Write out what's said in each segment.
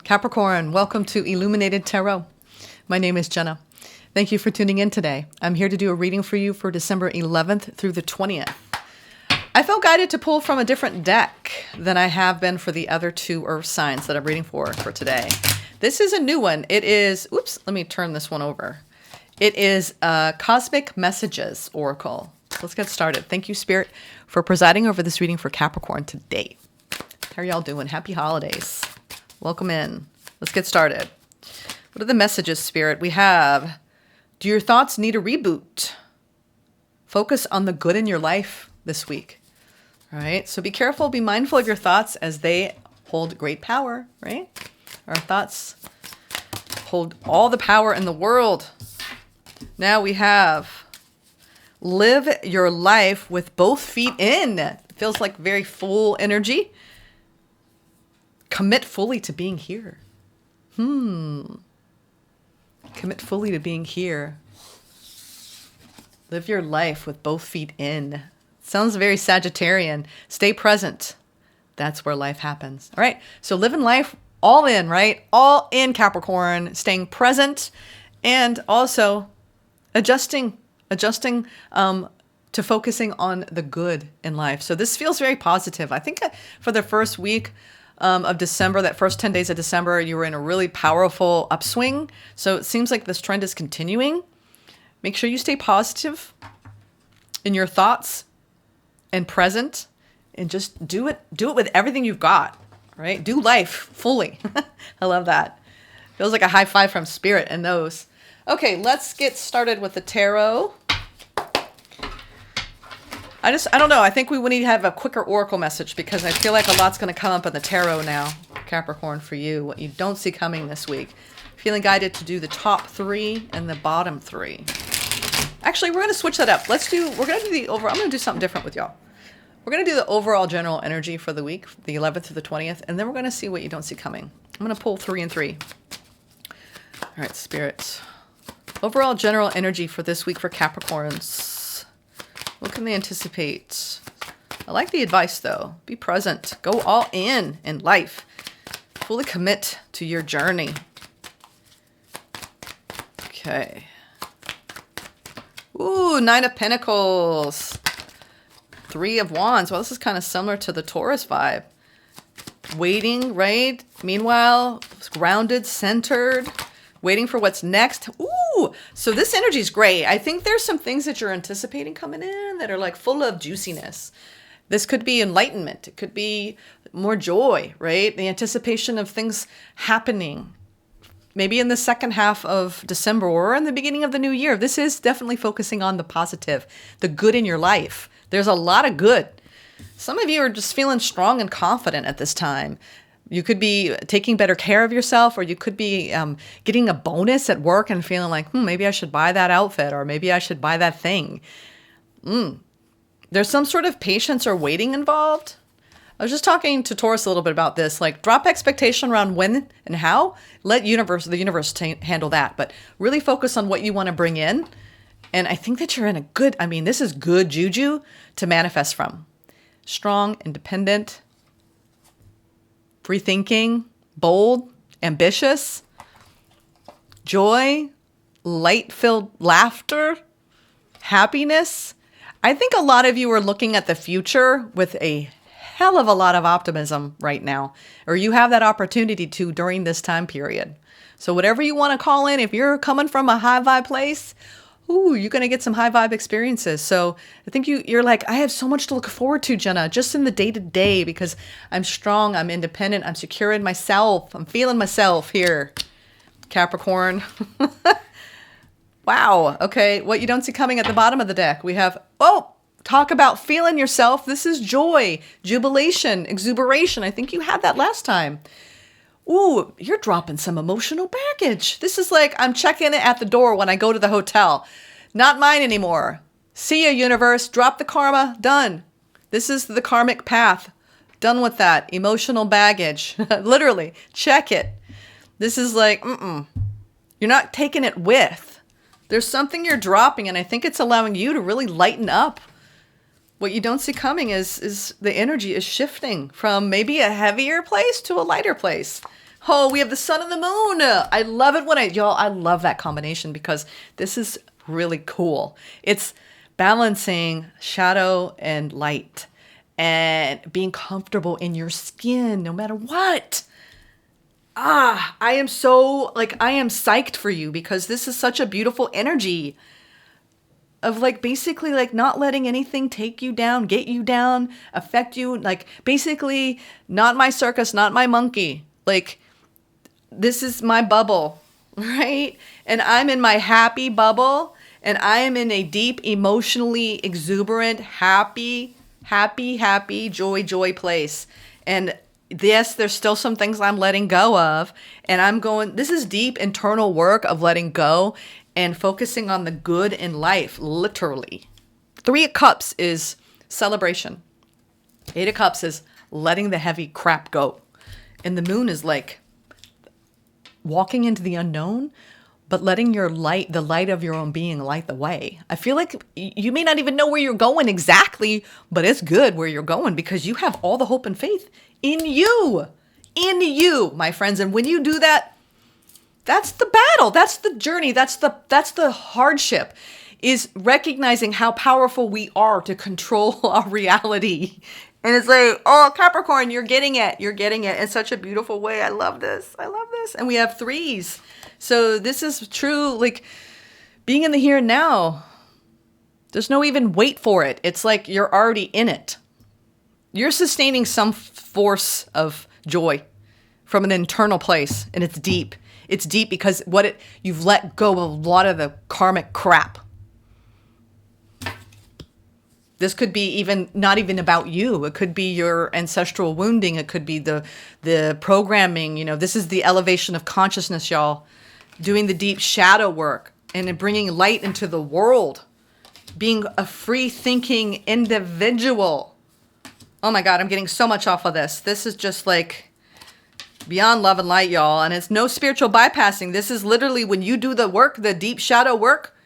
Capricorn, welcome to Illuminated Tarot. My name is Jenna. Thank you for tuning in today. I'm here to do a reading for you for December 11th through the 20th. I felt guided to pull from a different deck than I have been for the other two earth signs that I'm reading for today. This is a new one. It is, oops, let me turn this one over. It is Cosmic Messages Oracle. Let's get started. Thank you, Spirit, for presiding over this reading for Capricorn today. How are y'all doing? Happy holidays. Welcome in. Let's get started. What are the messages, Spirit? We have, do your thoughts need a reboot? Focus on the good in your life this week. All right. So be careful. Be mindful of your thoughts as they hold great power, right? Our thoughts hold all the power in the world. Now we have, live your life with both feet in. It feels like very full energy. Commit fully to being here. Commit fully to being here. Live your life with both feet in. Sounds very Sagittarian. Stay present. That's where life happens. All right. So living life all in, right? All in, Capricorn. Staying present and also adjusting to focusing on the good in life. So this feels very positive. I think for the first week of December, that first 10 days of December, you were in a really powerful upswing. So it seems like this trend is continuing. Make sure you stay positive in your thoughts and present, and just do it with everything you've got, right? Do life fully. I love that. Feels like a high five from Spirit in those. Okay, let's get started with the tarot. I don't know. I think we need to have a quicker oracle message because I feel like a lot's going to come up in the tarot now, Capricorn, for you. What you don't see coming this week. Feeling guided to do the top three and the bottom three. Actually, we're going to switch that up. We're going to do the overall. I'm going to do something different with y'all. We're going to do the overall general energy for the week, the 11th to the 20th, and then we're going to see what you don't see coming. I'm going to pull 3 and 3. All right, Spirit. Overall general energy for this week for Capricorns. What can they anticipate? I like the advice, though. Be present. Go all in life. Fully commit to your journey. Okay. Ooh, 9 of Pentacles. 3 of Wands. Well, this is kind of similar to the Taurus vibe. Waiting, right? Meanwhile, grounded, centered. Waiting for what's next. Ooh, so this energy is great. I think there's some things that you're anticipating coming in that are like full of juiciness. This could be enlightenment. It could be more joy, right? The anticipation of things happening. Maybe in the second half of December or in the beginning of the new year. This is definitely focusing on the positive, the good in your life. There's a lot of good. Some of you are just feeling strong and confident at this time. You could be taking better care of yourself, or you could be getting a bonus at work and feeling like, maybe I should buy that outfit, or maybe I should buy that thing. There's some sort of patience or waiting involved. I was just talking to Taurus a little bit about this, like drop expectation around when and how. Let the universe handle that, but really focus on what you want to bring in. And I think that you're in a good, this is good juju to manifest from. Strong, independent, free thinking, bold, ambitious, joy, light-filled laughter, happiness. I think a lot of you are looking at the future with a hell of a lot of optimism right now, or you have that opportunity to during this time period. So whatever you want to call in, if you're coming from a high vibe place, you're going to get some high vibe experiences. So I think you're like, I have so much to look forward to, Jenna, just in the day to day, because I'm strong, I'm independent, I'm secure in myself. I'm feeling myself here, Capricorn. Wow. Okay. What you don't see coming at the bottom of the deck. We have, talk about feeling yourself. This is joy, jubilation, exuberation. I think you had that last time. Ooh, you're dropping some emotional baggage. This is like I'm checking it at the door when I go to the hotel. Not mine anymore. See ya, universe. Drop the karma. Done. This is the karmic path. Done with that. Emotional baggage. Literally. Check it. This is like, You're not taking it with. There's something you're dropping, and I think it's allowing you to really lighten up. What you don't see coming is the energy is shifting from maybe a heavier place to a lighter place. Oh, we have the sun and the moon. I love it when y'all, I love that combination because this is really cool. It's balancing shadow and light and being comfortable in your skin no matter what. I am so, like, I am psyched for you because this is such a beautiful energy of, like, basically, like, not letting anything take you down, get you down, affect you. Like, basically, not my circus, not my monkey. Like, this is my bubble, right? And I'm in my happy bubble, and I am in a deep, emotionally exuberant, happy, joy place. And yes, there's still some things I'm letting go of, and I'm going, this is deep internal work of letting go and focusing on the good in life, literally. 3 of Cups is celebration. 8 of Cups is letting the heavy crap go. And the moon is like walking into the unknown, but letting your light, the light of your own being, light the way. I feel like you may not even know where you're going exactly, but it's good where you're going because you have all the hope and faith in you, my friends. And when you do that, that's the battle. That's the journey. That's the hardship, is recognizing how powerful we are to control our reality. And it's like, oh, Capricorn, you're getting it. You're getting it in such a beautiful way. I love this. I love this. And we have 3s. So this is true, like, being in the here and now. There's no even wait for it. It's like you're already in it. You're sustaining some force of joy from an internal place, and it's deep. It's deep because you've let go of a lot of the karmic crap. This could be even not even about you. It could be your ancestral wounding. It could be the programming. You know, this is the elevation of consciousness, y'all. Doing the deep shadow work and bringing light into the world. Being a free thinking individual. Oh my God, I'm getting so much off of this. This is just like beyond love and light, y'all. And it's no spiritual bypassing. This is literally when you do the work, the deep shadow work,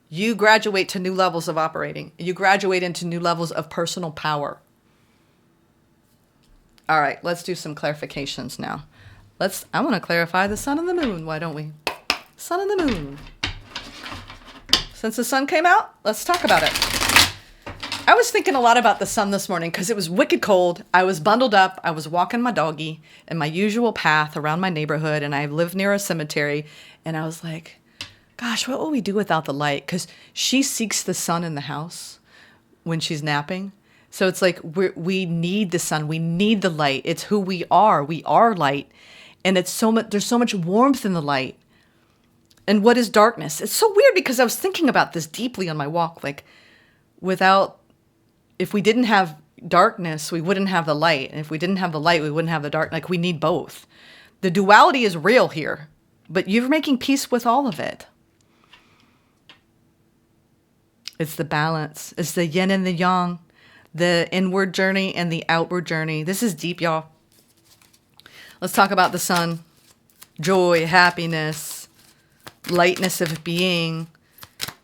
you graduate to new levels of operating. You graduate into new levels of personal power. All right, let's do some clarifications now. I want to clarify the sun and the moon. Why don't we? Sun and the moon. Since the sun came out, let's talk about it. I was thinking a lot about the sun this morning because it was wicked cold. I was bundled up. I was walking my doggy in my usual path around my neighborhood, and I live near a cemetery. And I was like, gosh, what will we do without the light? Because she seeks the sun in the house when she's napping. So it's like we need the sun. We need the light. It's who we are. We are light. And it's so much. There's so much warmth in the light. And what is darkness? It's so weird because I was thinking about this deeply on my walk. Like, if we didn't have darkness, we wouldn't have the light. And if we didn't have the light, we wouldn't have the dark. Like, we need both. The duality is real here, but you're making peace with all of it. It's the balance. It's the yin and the yang, the inward journey and the outward journey. This is deep, y'all. Let's talk about the sun. Joy, happiness, lightness of being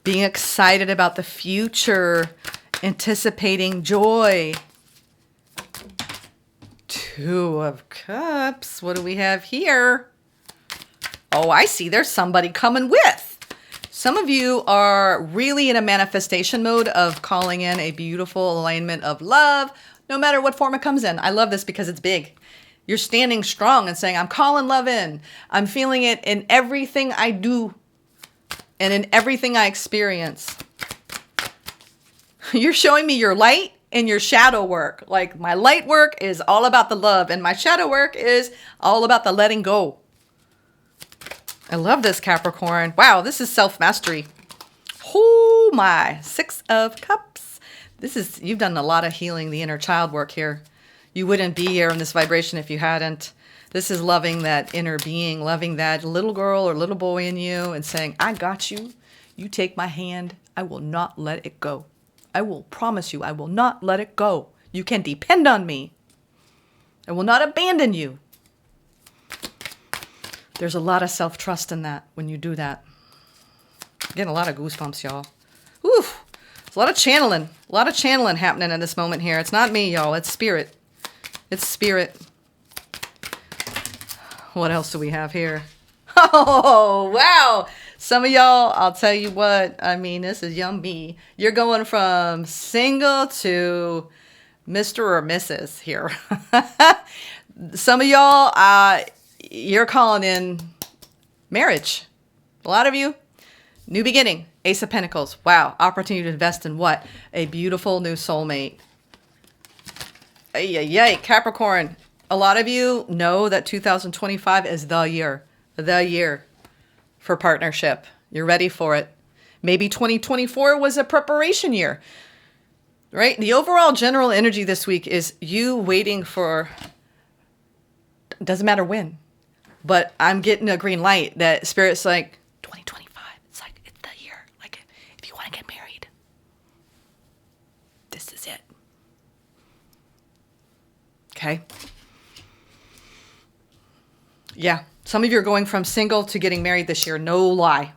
excited about the future, anticipating joy. 2 of Cups. What do we have here? Oh, I see. There's somebody coming with. Some of you are really in a manifestation mode of calling in a beautiful alignment of love, no matter what form it comes in. I love this because it's big. You're standing strong and saying, I'm calling love in. I'm feeling it in everything I do and in everything I experience. You're showing me your light and your shadow work. Like, my light work is all about the love and my shadow work is all about the letting go. I love this, Capricorn. Wow, this is self-mastery. Oh my, 6 of Cups. You've done a lot of healing the inner child work here. You wouldn't be here in this vibration if you hadn't. This is loving that inner being, loving that little girl or little boy in you and saying, I got you. You take my hand. I will not let it go. I will promise you, I will not let it go. You can depend on me. I will not abandon you. There's a lot of self-trust in that when you do that. I'm getting a lot of goosebumps, y'all. Oof. There's a lot of channeling happening in this moment here. It's not me, y'all. It's spirit. It's spirit. What else do we have here? Oh, wow. Some of y'all, I'll tell you what, I mean, this is yummy. You're going from single to Mr. or Mrs. here. Some of y'all, you're calling in marriage. A lot of you, new beginning, Ace of Pentacles. Wow, opportunity to invest in what? A beautiful new soulmate. Yay, Capricorn. A lot of you know that 2025 is the year for partnership. You're ready for it. Maybe 2024 was a preparation year, right? The overall general energy this week is you waiting for, doesn't matter when, but I'm getting a green light that Spirit's like, 2025, it's like, it's the year. Like, if you want to get married, this is it. Okay? Yeah. Some of you are going from single to getting married this year. No lie.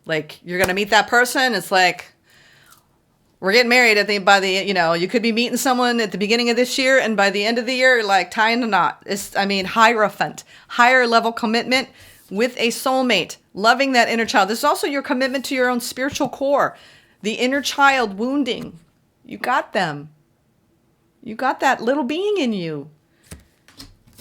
Like, you're going to meet that person. It's like, we're getting married you could be meeting someone at the beginning of this year, and by the end of the year, like tying a knot. Hierophant, higher level commitment with a soulmate, loving that inner child. This is also your commitment to your own spiritual core, the inner child wounding. You got them. You got that little being in you.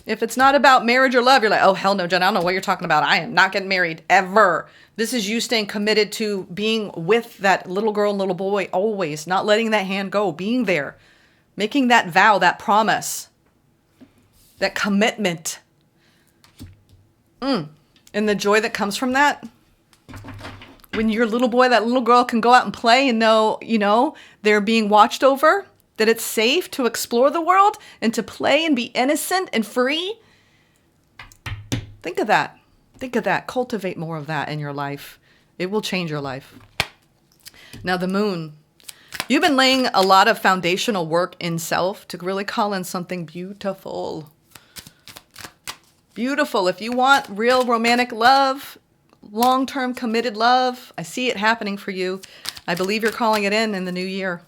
If it's not about marriage or love, you're like, oh, hell no, Jen, I don't know what you're talking about. I am not getting married ever. This is you staying committed to being with that little girl and little boy always, not letting that hand go, being there, making that vow, that promise, that commitment. And the joy that comes from that. When your little boy, that little girl can go out and play and know, they're being watched over, that it's safe to explore the world and to play and be innocent and free. Think of that. Think of that. Cultivate more of that in your life. It will change your life. Now, the moon. You've been laying a lot of foundational work in self to really call in something beautiful. Beautiful. If you want real romantic love, long-term committed love, I see it happening for you. I believe you're calling it in the new year.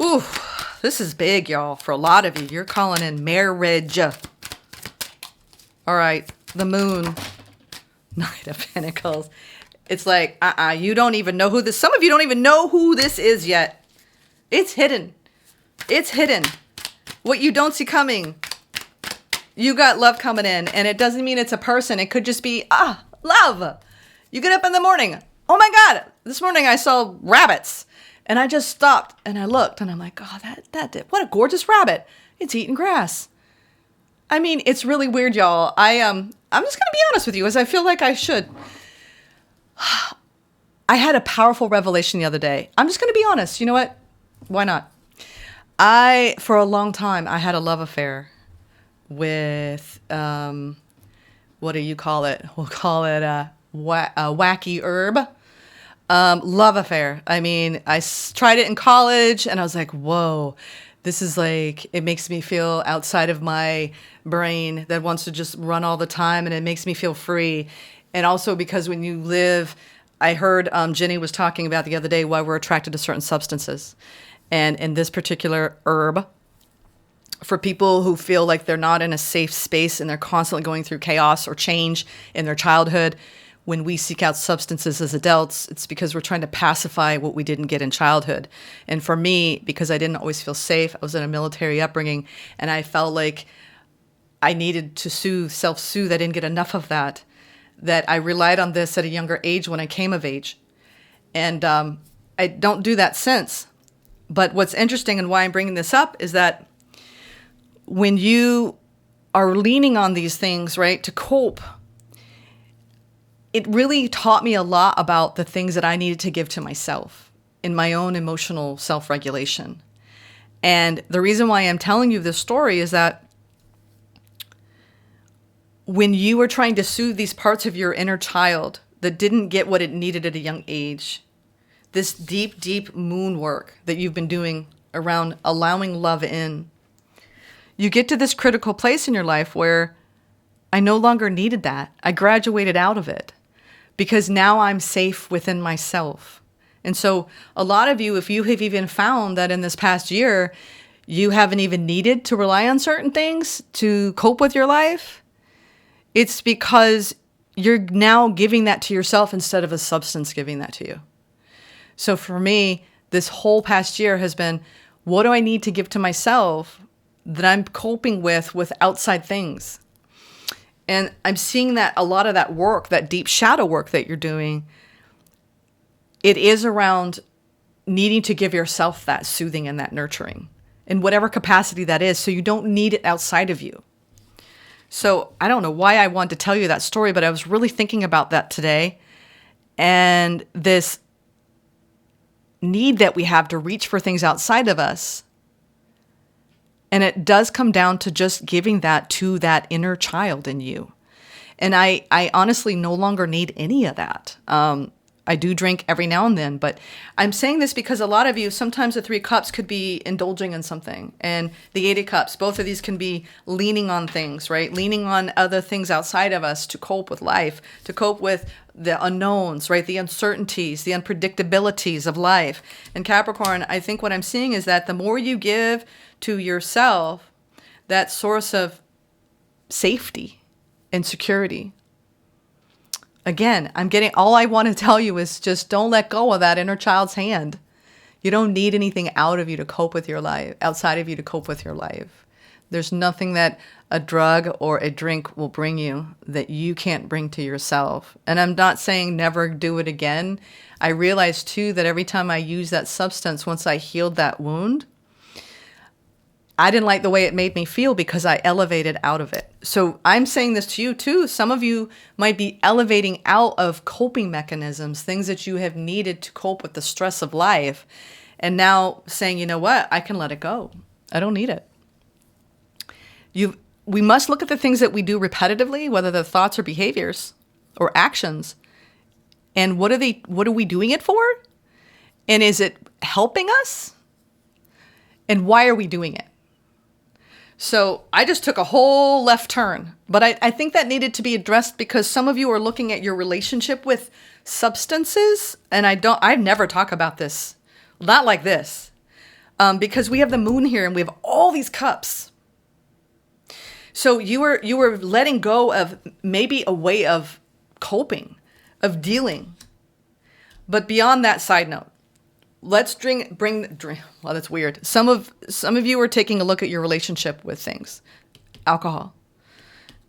Ooh, this is big, y'all. For a lot of you, you're calling in marriage. All right, the moon, Knight of Pentacles. It's like, you don't even know who this, some of you don't even know who this is yet. It's hidden. It's hidden. What you don't see coming. You got love coming in, and it doesn't mean it's a person. It could just be, love. You get up in the morning. Oh my God, this morning I saw rabbits. And I just stopped and I looked and I'm like, oh, what a gorgeous rabbit. It's eating grass. I mean, it's really weird, y'all. I'm just going to be honest with you, as I feel like I should. I had a powerful revelation the other day. I'm just going to be honest. You know what? Why not? For a long time, I had a love affair with, what do you call it? We'll call it a wacky herb. Love affair. I mean, I tried it in college and I was like, whoa, this is like, it makes me feel outside of my brain that wants to just run all the time, and it makes me feel free. And also because when you live, I heard Jenny was talking about the other day why we're attracted to certain substances. And in this particular herb, for people who feel like they're not in a safe space and they're constantly going through chaos or change in their childhood, when we seek out substances as adults, it's because we're trying to pacify what we didn't get in childhood. And for me, because I didn't always feel safe, I was in a military upbringing, and I felt like I needed to self-soothe. I didn't get enough of that I relied on this at a younger age when I came of age. And I don't do that since. But what's interesting and why I'm bringing this up is that when you are leaning on these things, right, to cope, it really taught me a lot about the things that I needed to give to myself in my own emotional self-regulation. And the reason why I'm telling you this story is that when you were trying to soothe these parts of your inner child that didn't get what it needed at a young age, this deep, deep moon work that you've been doing around allowing love in, you get to this critical place in your life where I no longer needed that. I graduated out of it because now I'm safe within myself. And so a lot of you, if you have even found that in this past year, you haven't even needed to rely on certain things to cope with your life, it's because you're now giving that to yourself instead of a substance giving that to you. So for me, this whole past year has been, what do I need to give to myself that I'm coping with outside things? And I'm seeing that a lot of that work, that deep shadow work that you're doing, it is around needing to give yourself that soothing and that nurturing in whatever capacity that is, so you don't need it outside of you. So I don't know why I wanted to tell you that story, but I was really thinking about that today, and this need that we have to reach for things outside of us. And it does come down to just giving that to that inner child in you. And I honestly no longer need any of that. I do drink every now and then, but I'm saying this because a lot of you, sometimes the 3 cups could be indulging in something, and the 8 of cups, both of these can be leaning on things, right? Leaning on other things outside of us to cope with life, to cope with the unknowns, right? The uncertainties, the unpredictabilities of life. And Capricorn, I think what I'm seeing is that the more you give to yourself, that source of safety and security. Again, all I want to tell you is just don't let go of that inner child's hand. You don't need anything out of you to cope with your life, outside of you to cope with your life. There's nothing that a drug or a drink will bring you that you can't bring to yourself. And I'm not saying never do it again. I realized too that every time I use that substance, once I healed that wound, I didn't like the way it made me feel because I elevated out of it. So I'm saying this to you too. Some of you might be elevating out of coping mechanisms, things that you have needed to cope with the stress of life. And now saying, you know what, I can let it go. I don't need it. We must look at the things that we do repetitively, whether they're thoughts or behaviors or actions. And what are we doing it for? And is it helping us? And why are we doing it? So I just took a whole left turn, but I think that needed to be addressed because some of you are looking at your relationship with substances, and I've never talked about this, not like this, because we have the moon here and we have all these cups. So you were letting go of maybe a way of coping, of dealing, but beyond that, side note. Let's drink. Well, that's weird. Some of you are taking a look at your relationship with things, alcohol,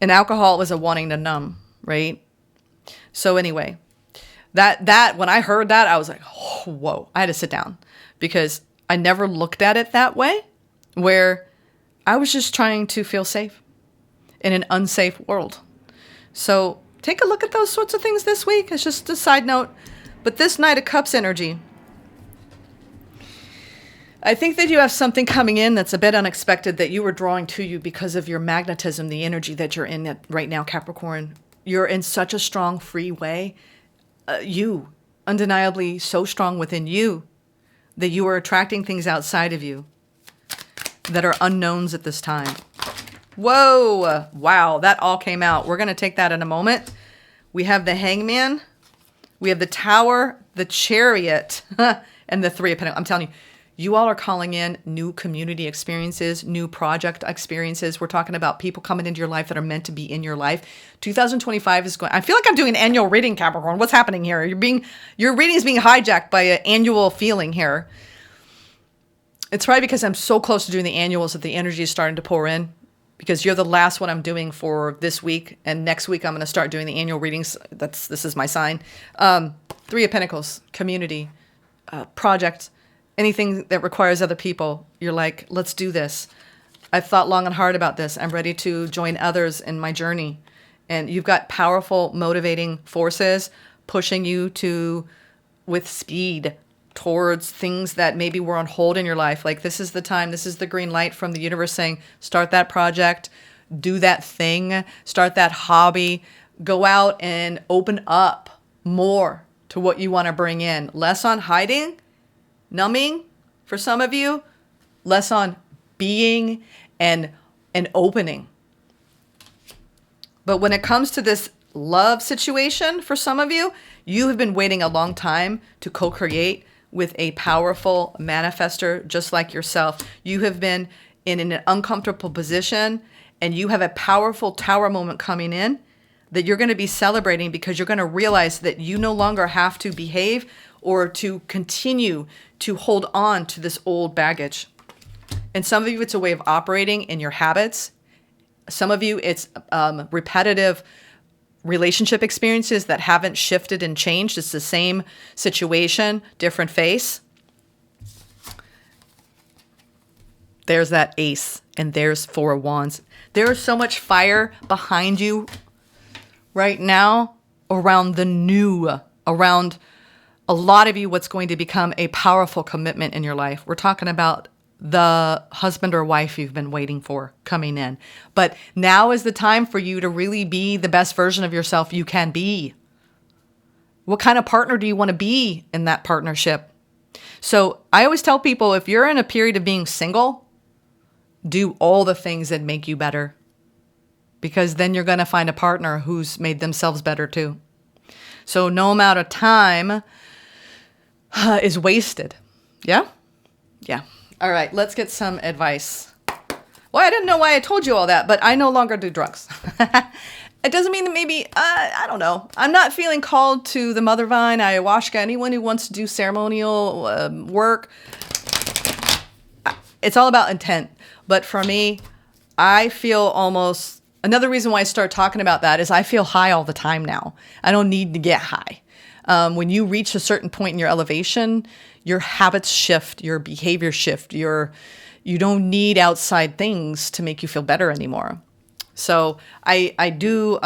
and alcohol is a wanting to numb, right? So anyway, that when I heard that, I was like, oh, whoa! I had to sit down because I never looked at it that way, where I was just trying to feel safe in an unsafe world. So take a look at those sorts of things this week. It's just a side note, but this Knight of Cups energy. I think that you have something coming in that's a bit unexpected that you were drawing to you because of your magnetism, the energy that you're in right now, Capricorn. You're in such a strong, free way. You, undeniably so strong within you that you are attracting things outside of you that are unknowns at this time. Whoa, wow, that all came out. We're going to take that in a moment. We have the Hangman. We have the Tower, the Chariot, and the 3 of Pentacles. I'm telling you. You all are calling in new community experiences, new project experiences. We're talking about people coming into your life that are meant to be in your life. 2025 is going. I feel like I'm doing an annual reading, Capricorn. What's happening here? Your reading is being hijacked by an annual feeling here. It's probably because I'm so close to doing the annuals that the energy is starting to pour in. Because you're the last one I'm doing for this week, and next week I'm going to start doing the annual readings. This is my sign. 3 of Pentacles, community, project. Anything that requires other people, you're like, let's do this. I've thought long and hard about this. I'm ready to join others in my journey. And you've got powerful, motivating forces pushing you with speed towards things that maybe were on hold in your life. Like, this is the time, this is the green light from the universe saying, start that project, do that thing, start that hobby, go out and open up more to what you want to bring in. Less on hiding, numbing for some of you, less on being and opening. But when it comes to this love situation for some of you, you have been waiting a long time to co-create with a powerful manifester just like yourself. You have been in an uncomfortable position and you have a powerful tower moment coming in that you're going to be celebrating, because you're going to realize that you no longer have to behave or to continue to hold on to this old baggage. And some of you, it's a way of operating in your habits. Some of you, it's repetitive relationship experiences that haven't shifted and changed. It's the same situation, different face. There's that ace, and there's 4 of Wands. There is so much fire behind you right now around the new, around a lot of you, what's going to become a powerful commitment in your life. We're talking about the husband or wife you've been waiting for coming in. But now is the time for you to really be the best version of yourself you can be. What kind of partner do you want to be in that partnership? So I always tell people, if you're in a period of being single, do all the things that make you better, because then you're going to find a partner who's made themselves better too. So no amount of time is wasted. Yeah? Yeah. All right, let's get some advice. Well, I didn't know why I told you all that, but I no longer do drugs. It doesn't mean that maybe, I don't know. I'm not feeling called to the mother vine, ayahuasca, anyone who wants to do ceremonial work. It's all about intent. But for me, I feel almost, another reason why I start talking about that is I feel high all the time now. I don't need to get high. When you reach a certain point in your elevation, your habits shift, your behavior shift, you don't need outside things to make you feel better anymore. So I do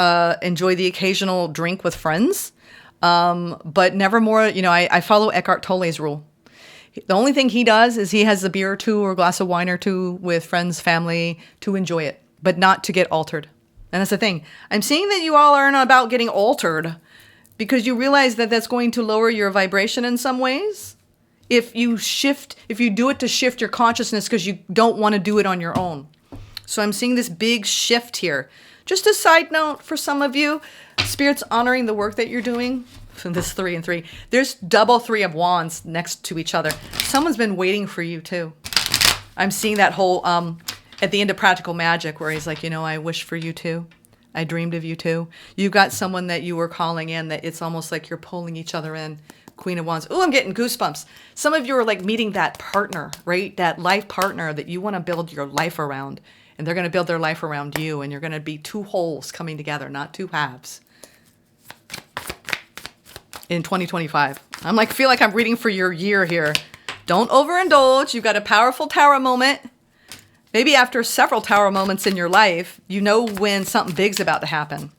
enjoy the occasional drink with friends, but never more. I follow Eckhart Tolle's rule. The only thing he does is he has a beer or two or a glass of wine or two with friends, family, to enjoy it, but not to get altered. And that's the thing. I'm seeing that you all aren't about getting altered, because you realize that that's going to lower your vibration in some ways. If you do it to shift your consciousness because you don't want to do it on your own. So I'm seeing this big shift here. Just a side note for some of you, Spirit's honoring the work that you're doing. This 3 and 3. There's double 3 of Wands next to each other. Someone's been waiting for you too. I'm seeing that whole, at the end of Practical Magic, where he's like, I wish for you too. I dreamed of you too. You've got someone that you were calling in that it's almost like you're pulling each other in. Queen of Wands. Oh, I'm getting goosebumps. Some of you are like meeting that partner, right? That life partner that you want to build your life around. And they're going to build their life around you. And you're going to be 2 wholes coming together, not 2 halves. In 2025. Feel like I'm reading for your year here. Don't overindulge. You've got a powerful tower moment. Maybe after several tower moments in your life, you know when something big's about to happen.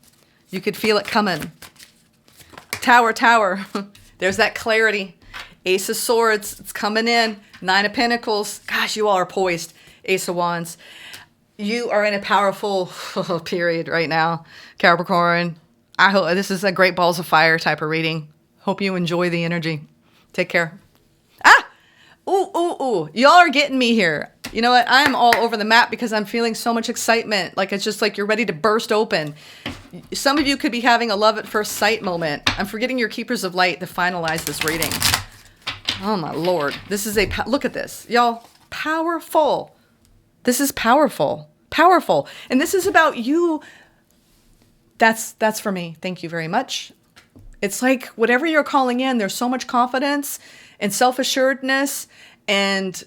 You could feel it coming. Tower, tower. There's that clarity. Ace of Swords, it's coming in. 9 of Pentacles. Gosh, you all are poised. Ace of Wands. You are in a powerful period right now, Capricorn. I hope this is a great balls of fire type of reading. Hope you enjoy the energy. Take care. Ooh. Y'all are getting me here. You know what? I'm all over the map because I'm feeling so much excitement. Like it's just like you're ready to burst open. Some of you could be having a love at first sight moment. I'm forgetting your Keepers of Light to finalize this reading. Oh my Lord. This is look at this. Y'all, powerful. This is powerful. Powerful. And this is about you. That's for me. Thank you very much. It's like whatever you're calling in, there's so much confidence and self-assuredness, and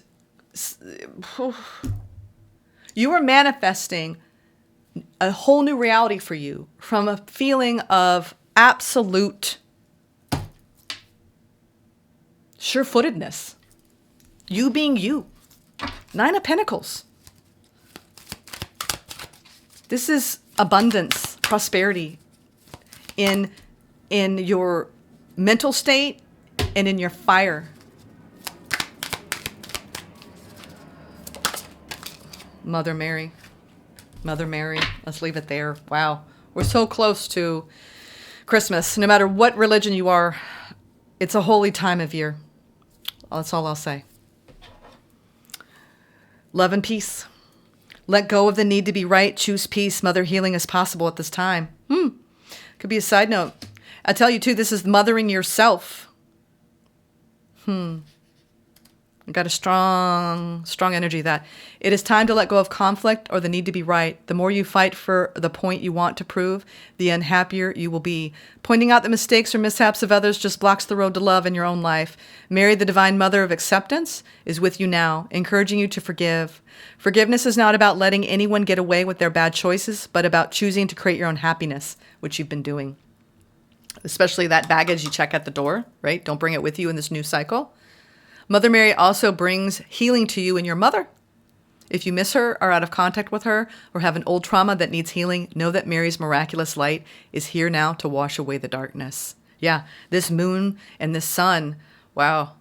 you are manifesting a whole new reality for you from a feeling of absolute sure-footedness. You being you. 9 of Pentacles. This is abundance, prosperity in your mental state and in your fire. Mother Mary. Let's leave it there. Wow. We're so close to Christmas. No matter what religion you are, it's a holy time of year. That's all I'll say. Love and peace. Let go of the need to be right. Choose peace. Mother healing is possible at this time. Could be a side note. I tell you too, this is mothering yourself. Got a strong energy that it is time to let go of conflict or the need to be right. The more you fight for the point you want to prove, the unhappier you will be. Pointing out the mistakes or mishaps of others just blocks the road to love in your own life. Mary, the divine mother of acceptance, is with you now, encouraging you to forgive. Forgiveness is not about letting anyone get away with their bad choices, but about choosing to create your own happiness, which you've been doing. Especially that baggage you check at the door, right? Don't bring it with you in this new cycle. Mother Mary also brings healing to you and your mother. If you miss her, are out of contact with her, or have an old trauma that needs healing, know that Mary's miraculous light is here now to wash away the darkness. Yeah, this moon and this sun, wow.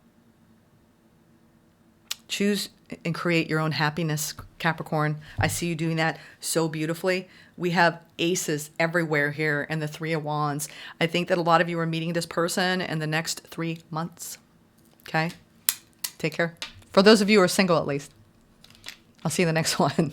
Choose and create your own happiness, Capricorn. I see you doing that so beautifully. We have aces everywhere here and the Three of Wands. I think that a lot of you are meeting this person in the next 3 months. Okay? Take care. For those of you who are single, at least. I'll see you in the next one.